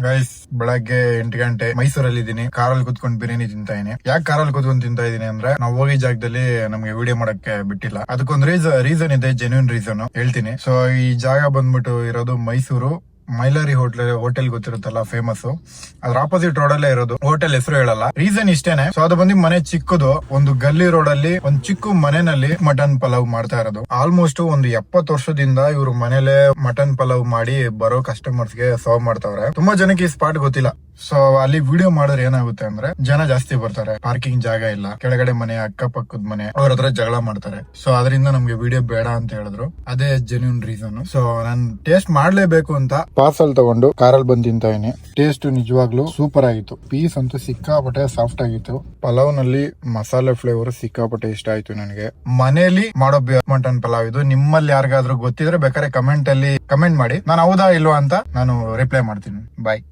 Guys, ಬೆಳಗ್ಗೆ 8 ಗಂಟೆ ಮೈಸೂರಲ್ಲಿ ಇದೀನಿ. ಕಾರಲ್ಲಿ ಕುತ್ಕೊಂಡು ಬಿರಿಯಾನಿ ತಿಂತಾ ಇದೀನಿ. ಯಾಕೆ ಕಾರಲ್ಲಿ ಕುತ್ಕೊಂಡು ತಿಂತಾ ಇದೀನಿ ಅಂದ್ರೆ, ನಾವು ಹೋಗಿ ಜಾಗದಲ್ಲಿ ನಮ್ಗೆ ವಿಡಿಯೋ ಮಾಡಕ್ಕೆ ಬಿಟ್ಟಿಲ್ಲ. ಅದಕ್ಕೊಂದು ರೀಸನ್ ಇದೆ, ಜೆನ್ಯೂನ್ ರೀಸನ್ ಹೇಳ್ತೀನಿ. ಸೊ ಈ ಜಾಗ ಬಂದ್ಬಿಟ್ಟು ಇರೋದು ಮೈಸೂರು ಮೈಲಾರಿ ಹೋಟೆಲ್ ಗೊತ್ತಿರುತ್ತಲ್ಲ, ಫೇಮಸ್. ಅದ್ರ ಆಪೋಸಿಟ್ ರೋಡ್ ಅಲ್ಲೇ ಇರೋದು. ಹೋಟೆಲ್ ಹೆಸರು ಹೇಳಲ್ಲ, ರೀಸನ್ ಇಷ್ಟೇನೆ. ಸೊ ಅದು ಬಂದು ಮನೆ ಚಿಕ್ಕದು, ಒಂದು ಗಲ್ಲಿ ರೋಡ್ ಅಲ್ಲಿ ಒಂದು ಚಿಕ್ಕ ಮನೆಯಲ್ಲಿ ಮಟನ್ ಪಲಾವ್ ಮಾಡ್ತಾ ಇರೋದು. ಆಲ್ಮೋಸ್ಟ್ ಒಂದು 70 ವರ್ಷದಿಂದ ಇವ್ರು ಮನೇಲೆ ಮಟನ್ ಪಲಾವ್ ಮಾಡಿ ಬರೋ ಕಸ್ಟಮರ್ಸ್ ಗೆ ಸರ್ವ್ ಮಾಡ್ತಾವ್ರೆ. ತುಂಬಾ ಜನಕ್ಕೆ ಈ ಸ್ಪಾಟ್ ಗೊತ್ತಿಲ್ಲ. ಸೊ ಅಲ್ಲಿ ವಿಡಿಯೋ ಮಾಡಿದ್ರೆ ಏನಾಗುತ್ತೆ ಅಂದ್ರೆ, ಜನ ಜಾಸ್ತಿ ಬರ್ತಾರೆ, ಪಾರ್ಕಿಂಗ್ ಜಾಗ ಇಲ್ಲ, ಕೆಳಗಡೆ ಮನೆ, ಅಕ್ಕಪಕ್ಕದ ಮನೆ, ಅವ್ರ ಹತ್ರ ಜಗಳ ಮಾಡ್ತಾರೆ. ಸೊ ಅದರಿಂದ ನಮ್ಗೆ ವಿಡಿಯೋ ಬೇಡ ಅಂತ ಹೇಳಿದ್ರು. ಅದೇ ಜೆನ್ಯೂನ್ ರೀಸನ್. ಸೊ ನಾನು ಟೇಸ್ಟ್ ಮಾಡ್ಲೇಬೇಕು ಅಂತ ಪಾರ್ಸಲ್ ತಗೊಂಡು ಕಾರಲ್ಲಿ ಬಂದು ತಿಂತಾ ಇದೀನಿ. ಟೇಸ್ಟ್ ನಿಜವಾಗ್ಲೂ ಸೂಪರ್ ಆಗಿತ್ತು. ಪೀಸ್ ಅಂತೂ ಸಿಕ್ಕಾಪಟ್ಟೆ ಸಾಫ್ಟ್ ಆಗಿತ್ತು. ಪಲಾವ್ ನಲ್ಲಿ ಮಸಾಲೆ ಫ್ಲೇವರ್ ಸಿಕ್ಕಾಪಟ್ಟೆ ಇಷ್ಟ ಆಯ್ತು ನನಗೆ. ಮನೆಯಲ್ಲಿ ಮಾಡೋ ಮಟನ್ ಪಲಾವ್ ಇದು. ನಿಮ್ಮಲ್ಲಿ ಯಾರಿಗಾದ್ರೂ ಗೊತ್ತಿದ್ರೆ ಬೇಕಾದ್ರೆ ಕಮೆಂಟ್ ಅಲ್ಲಿ ಕಮೆಂಟ್ ಮಾಡಿ, ನಾನು ಹೌದಾ ಇಲ್ವಾ ಅಂತ ನಾನು ರಿಪ್ಲೈ ಮಾಡ್ತೀನಿ. ಬಾಯ್.